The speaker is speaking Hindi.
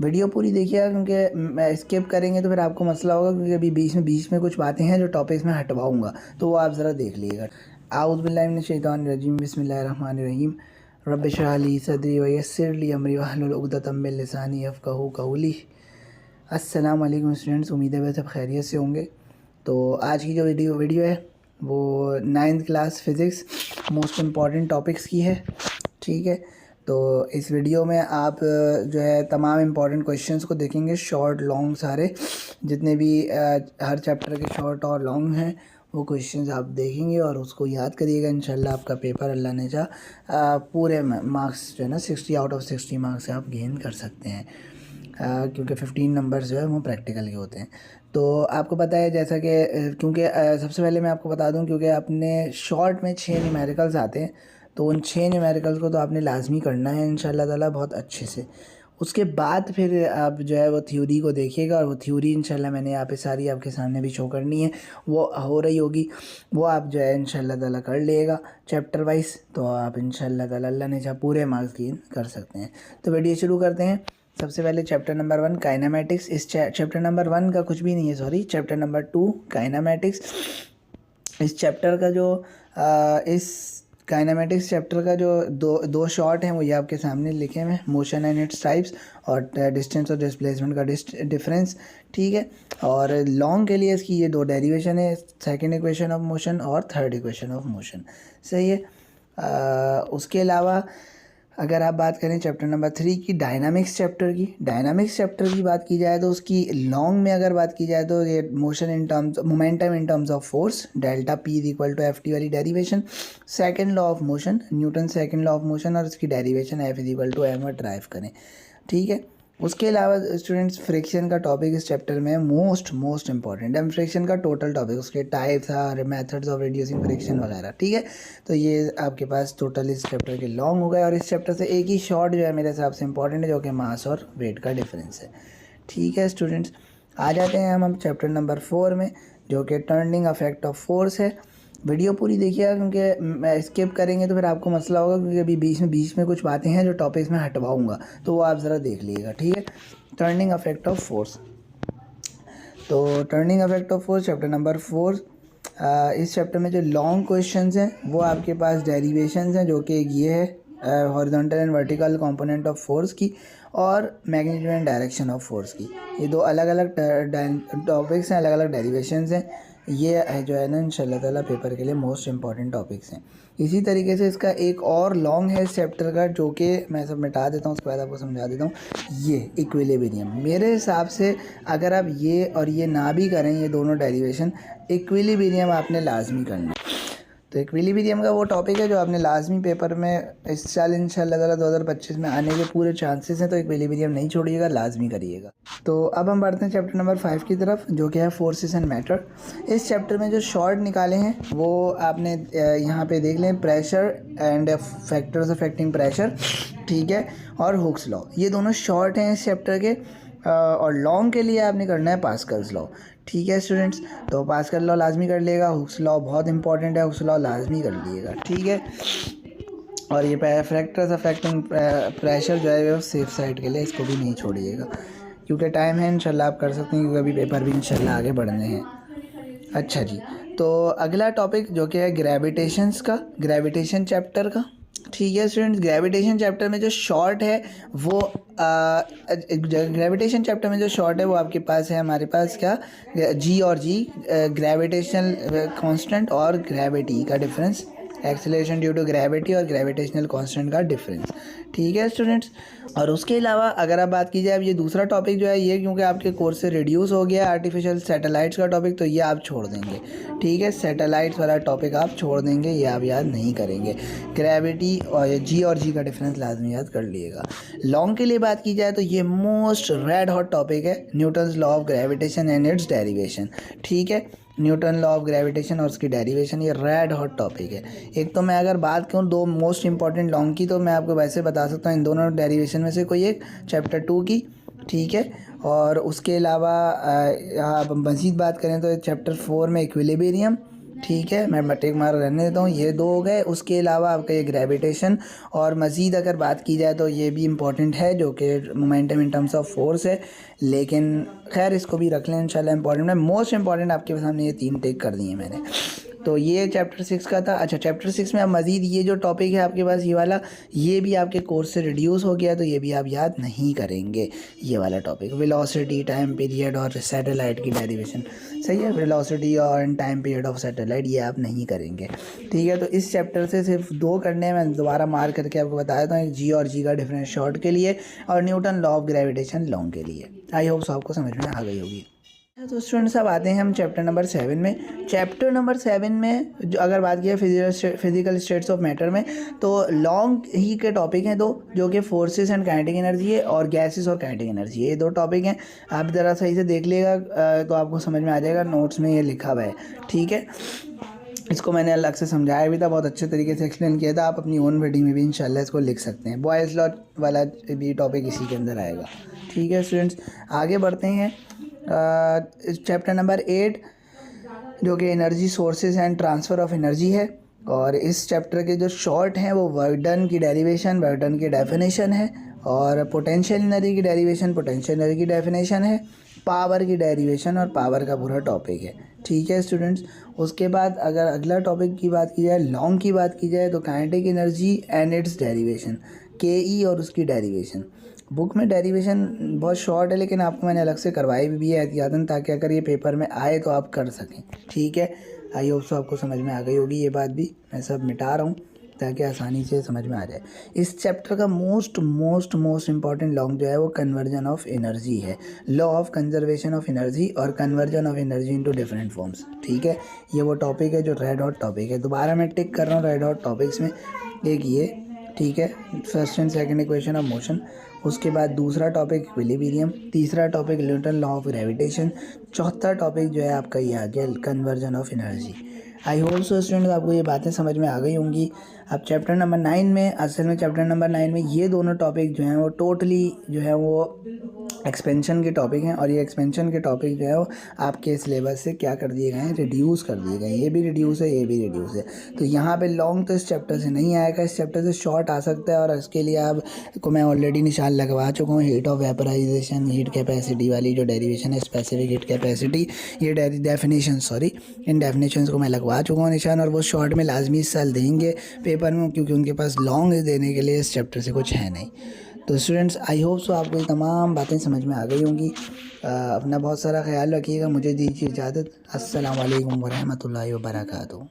वीडियो पूरी देखिएगा क्योंकि स्किप करेंगे तो फिर आपको मसला होगा, क्योंकि अभी बीच में कुछ बातें हैं जो टॉपिक्स में हटवाऊँगा, तो वो आप ज़रा देख लीजिएगा। आऊज़ु बिल्लाहि मिनश शैतानिर रजीम, बिस्मिल्लाहिर रहमानिर रहीम। रब्बि इश्रह ली सदरी व यस्सिर ली अमरी वहलुल उक़दतम मिन लिसानी यफ़क़हू क़ौली। अस्सलाम वालेकुम स्टूडेंट्स, उम्मीद है वह सब खैरियत से होंगे। तो आज की जो वीडियो है वो 9th class physics most important topics की है, ठीक है। तो इस वीडियो में आप जो है तमाम इम्पॉर्टेंट क्वेश्चंस को देखेंगे, शॉर्ट लॉन्ग सारे जितने भी हर चैप्टर के शॉर्ट और लॉन्ग हैं वो क्वेश्चंस आप देखेंगे और उसको याद करिएगा। इंशाल्लाह आपका पेपर अल्लाह ने चाहा पूरे मार्क्स जो है ना 60 आउट ऑफ 60 मार्क्स से आप गेन कर सकते हैं, क्योंकि 15 नंबर्स जो है वो प्रैक्टिकल के होते हैं। तो आपको पता है जैसा कि क्योंकि सबसे पहले मैं आपको बता दूं, क्योंकि आपने शॉर्ट में 6 न्यूमेरिकल्स आते हैं, तो उन 6 न्यूमेरिकल्स को तो आपने लाजमी करना है इंशाल्लाह ताला बहुत अच्छे से। उसके बाद फिर आप जो है वो थ्योरी को देखिएगा, और वो थ्योरी इंशाल्लाह मैंने यहाँ पे सारी आपके सामने भी शो करनी है, वो हो रही होगी, वो आप जो है इंशाल्लाह ताला कर लेगा चैप्टर वाइज, तो आप इंशाल्लाह ताला अल्लाह ने चाहा पूरे मार्क्स गेन कर सकते हैं। तो वीडियो शुरू करते हैं। सबसे पहले चैप्टर नंबर 1 काइनेमेटिक्स। इस चैप्टर नंबर 1 का कुछ भी नहीं है, सॉरी, चैप्टर नंबर 2 काइनेमेटिक्स। इस चैप्टर का जो इस काइनेमेटिक्स चैप्टर का जो दो शॉर्ट हैं वो ये आपके सामने लिखे हुए हैं, मोशन एंड इट्स टाइप्स और डिस्टेंस और डिस्प्लेसमेंट का डिफरेंस, ठीक है। और लॉन्ग के लिए इसकी ये 2 डेरिवेशन है, सेकंड इक्वेशन ऑफ मोशन और थर्ड इक्वेशन ऑफ मोशन, सही है। उसके अलावा अगर आप बात करें चैप्टर नंबर 3 की, डायनामिक्स चैप्टर की बात की जाए तो उसकी लॉन्ग में अगर बात की जाए तो ये motion in terms momentum in terms of force, delta P is equal to F T वाली derivation, second law of motion, Newton second law of motion, और इसकी derivation F is equal to M और ड्राइव करें, ठीक है। उसके अलावा स्टूडेंट्स फ्रिक्शन का टॉपिक इस चैप्टर में मोस्ट इंपॉर्टेंट है। फ्रिक्शन का टोटल टॉपिक, उसके टाइप्स और मेथड्स ऑफ रिड्यूसिंग फ्रिक्शन वगैरह, ठीक है। तो ये आपके पास टोटल इस चैप्टर के लॉन्ग हो गए, और इस चैप्टर से एक ही शॉर्ट जो है मेरे हिसाब से इंपॉर्टेंट है, जो कि मास और वेट का डिफरेंस है, ठीक है स्टूडेंट्स। आ जाते हैं हम चैप्टर नंबर 4 में, जो कि टर्निंग अफेक्ट ऑफ फोर्स है। वीडियो पूरी देखिएगा क्योंकि स्किप करेंगे तो फिर आपको मसला होगा, क्योंकि अभी बीच में कुछ बातें हैं जो टॉपिक्स में हटवाऊँगा, तो वो आप ज़रा देख लीजिएगा, ठीक है। टर्निंग अफेक्ट ऑफ फोर्स, तो turning affect of force chapter number 4। इस चैप्टर में जो लॉन्ग क्वेश्चंस हैं वो आपके पास डेरिवेशंस हैं, जो कि ये है horizontal and vertical component of force की, और magnitude and direction of force की। ये 2 अलग अलग टॉपिक्स हैं, अलग अलग डेरिवेशंस हैं। ये है जो है ना इंशाल्लाह ताला पेपर के लिए मोस्ट इंपॉर्टेंट टॉपिक्स हैं। इसी तरीके से इसका एक और लॉन्ग है इस चैप्टर का, जो कि मैं सब मिटा देता हूँ, उसके बाद आपको समझा देता हूँ। ये इक्विलिब्रियम, मेरे हिसाब से अगर आप ये और ये ना भी करें, ये दोनों डेरिवेशन, इक्विलिब्रियम आपने लाजमी करना है। तो इक्विलिब्रियम का वो टॉपिक है जो आपने लाजमी पेपर में इस साल इंशाल्लाह ताला 2025 में आने के पूरे चांसेस हैं, तो इक्विलिब्रियम नहीं छोड़िएगा, लाजमी करिएगा। तो अब हम बढ़ते हैं चैप्टर नंबर 5 की तरफ, जो कि है फोर्सेस एंड मैटर। इस चैप्टर में जो शॉर्ट निकाले हैं वो आपने यहाँ पे देख लें, pressure and factors affecting pressure, ठीक है, और हुक्स लॉ, ये दोनों शॉर्ट हैं इस चैप्टर के। और लॉन्ग के लिए आपने करना है पास्कल्स लॉ, ठीक है स्टूडेंट्स। तो पास्कल लॉ लाजमी कर लेगा, हुक्स लॉ बहुत इंपॉर्टेंट है, हुक्स लॉ लाजमी कर लीजिएगा, ठीक है। और ये फैक्टर्स अफेक्टिंग प्रेशर जो है वो सेफ साइड के लिए, इसको भी नहीं छोड़िएगा, क्योंकि टाइम है, इंशाल्लाह आप कर सकते हैं, क्योंकि अभी पेपर भी इंशाल्लाह आगे बढ़ने हैं। अच्छा जी, तो अगला टॉपिक जो कि है ग्रेविटेशन चैप्टर का, ठीक है स्टूडेंट्स। ग्रेविटेशन चैप्टर में जो शॉर्ट है वो ग्रेविटेशन चैप्टर में जो शॉर्ट है वो आपके पास है, हमारे पास क्या, जी और जी, ग्रेविटेशनल कांस्टेंट और ग्रेविटी का difference, acceleration due to gravity और ग्रेविटेशनल कांस्टेंट का डिफरेंस, ठीक है स्टूडेंट्स। और उसके अलावा अगर आप बात की जाए, अब ये दूसरा टॉपिक जो है ये क्योंकि आपके कोर्स से रिड्यूस हो गया आर्टिफिशियल सैटेलाइट्स का टॉपिक, तो ये आप छोड़ देंगे, ठीक है। सैटेलाइट्स वाला टॉपिक आप छोड़ देंगे, ये आप याद नहीं करेंगे। ग्रेविटी और जी का डिफरेंस लाजमी याद कर लीजिएगा। लॉन्ग के लिए बात की जाए तो ये मोस्ट रेड हॉट टॉपिक है, Newton's law of gravitation and it's derivation, ठीक है। न्यूटन लॉ ऑफ ग्रेविटेशन और उसकी डेरिवेशन, ये रेड हॉट टॉपिक है। एक तो मैं अगर बात करूँ 2 मोस्ट इंपॉर्टेंट लॉन्ग की, तो मैं आपको वैसे बता सकता हूँ इन दोनों डेरिवेशन में से कोई एक, चैप्टर 2 की, ठीक है। और उसके अलावा आप मज़ीद बात करें तो चैप्टर 4 में इक्विलिब्रियम, ठीक है, मैं टिक मार रहने देता हूँ। ये 2 हो गए। उसके अलावा आपका ये ग्रेविटेशन, और मज़ीद अगर बात की जाए तो ये भी इम्पॉर्टेंट है, जो कि momentum in terms of force है, लेकिन खैर इसको भी रख लें इंशाल्लाह। इम्पॉर्टेंट है, मोस्ट इम्पॉर्टेंट आपके सामने ये 3 टिक कर दिए मैंने। तो ये चैप्टर 6 का था। अच्छा, चैप्टर 6 में अब मज़ीद ये जो टॉपिक है आपके पास ये वाला, ये भी आपके कोर्स से रिड्यूस हो गया, तो ये भी आप याद नहीं करेंगे। ये वाला टॉपिक वेलोसिटी, टाइम पीरियड और सैटेलाइट की डेरिवेशन, सही है। वेलोसिटी और टाइम पीरियड ऑफ सैटेलाइट ये आप नहीं करेंगे, ठीक है। तो इस चैप्टर से सिर्फ 2 करने हैं, मैं दोबारा मार्क करके आपको बता देता हूँ। एक जी और जी का डिफरेंस शॉर्ट के लिए, और Newton law of gravitation long के लिए। आई होप सो आपको समझ में आ गई होगी। तो स्टूडेंट्स अब आते हैं हम चैप्टर नंबर 7 में। चैप्टर नंबर 7 में जो अगर बात की फिजिकल स्टेट्स ऑफ मैटर में, तो लॉन्ग ही के टॉपिक हैं 2, जो कि फोर्सेस एंड काइनेटिक एनर्जी है, और गैसेस और काइनेटिक एनर्जी है। ये 2 टॉपिक हैं। आप ज़रा सही से देख लीजिएगा तो आपको समझ में आ जाएगा। नोट्स में ये लिखा हुआ है, ठीक है। इसको मैंने अलग से समझाया भी था, बहुत अच्छे तरीके से एक्सप्लेन किया था। आप अपनी ओन वीडियो में भी इंशाल्लाह इसको लिख सकते हैं। बॉयज़ लॉ वाला भी टॉपिक इसी के अंदर आएगा, ठीक है स्टूडेंट्स। आगे बढ़ते हैं। चैप्टर नंबर 8 जो कि energy sources and transfer of energy है, और इस चैप्टर के जो शॉर्ट हैं वो वर्क डन की डेरिवेशन, वर्क डन की डेफिनेशन है, और पोटेंशियल एनर्जी की डेरिवेशन, पोटेंशियल एनर्जी की डेफिनेशन है, पावर की डेरिवेशन और पावर का पूरा टॉपिक है, ठीक है स्टूडेंट्स। उसके बाद अगर अगला टॉपिक की बात की जाए, लॉन्ग की बात की जाए, तो kinetic energy and it's derivation, के ई और उसकी डेरिवेशन। बुक में डेरिवेशन बहुत शॉर्ट है, लेकिन आपको मैंने अलग से करवाई भी है एहतियातन, ताकि अगर ये पेपर में आए तो आप कर सकें, ठीक है। आई होप सो आपको समझ में आ गई होगी। ये बात भी मैं सब मिटा रहा हूँ ताकि आसानी से समझ में आ जाए। इस चैप्टर का मोस्ट इंपॉर्टेंट लॉन्ग जो है वो कन्वर्जन ऑफ एनर्जी है, law of conservation of energy और conversion of energy into different forms, ठीक है। ये वो टॉपिक है जो रेड हॉट टॉपिक है। दोबारा मैं टिक कर रहा हूँ रेड हॉट टॉपिक्स में। एक ये, ठीक है, first and second equation of motion. उसके बाद दूसरा टॉपिक इक्विलिब्रियम, तीसरा topic Newton law of gravitation, चौथा टॉपिक जो है आपका ये आ गया conversion of energy. I hope so students आपको ये बातें समझ में आ गई होंगी। अब चैप्टर नंबर 9 में, असल में चैप्टर नंबर 9 में ये दोनों टॉपिक जो हैं वो टोटली जो है वो एक्सपेंशन के टॉपिक हैं, और ये एक्सपेंशन के टॉपिक जो है वो आपके सिलेबस से क्या कर दिए गए हैं, रिड्यूस कर दिए गए हैं। ये भी रिड्यूस है, ये भी रिड्यूस है। तो यहाँ पे लॉन्ग तो इस चैप्टर से नहीं आएगा, इस चैप्टर से शॉर्ट आ सकता है, और इसके लिए आपको मैं ऑलरेडी निशान लगवा चुका हूँ। Heat of vaporisation, heat capacity वाली जो डेरिवेशन है, स्पेसिफिक हीट कैपेसिटी, ये डेफिनेशन, सॉरी, इन डेफिनेशंस को मैं लगवा चुका हूँ निशान, और वो शॉर्ट में लाजमी इस साल देंगे पेपर में, क्योंकि उनके पास लॉन्ग देने के लिए इस चैप्टर से कुछ है नहीं। तो स्टूडेंट्स आई होप सो आपको ये तमाम बातें समझ में आ गई होंगी। अपना बहुत सारा ख्याल रखिएगा। मुझे दीजिए इजाज़त। अस्सलाम वालेकुम वरहमतुल्लाहि वबरकातुहू।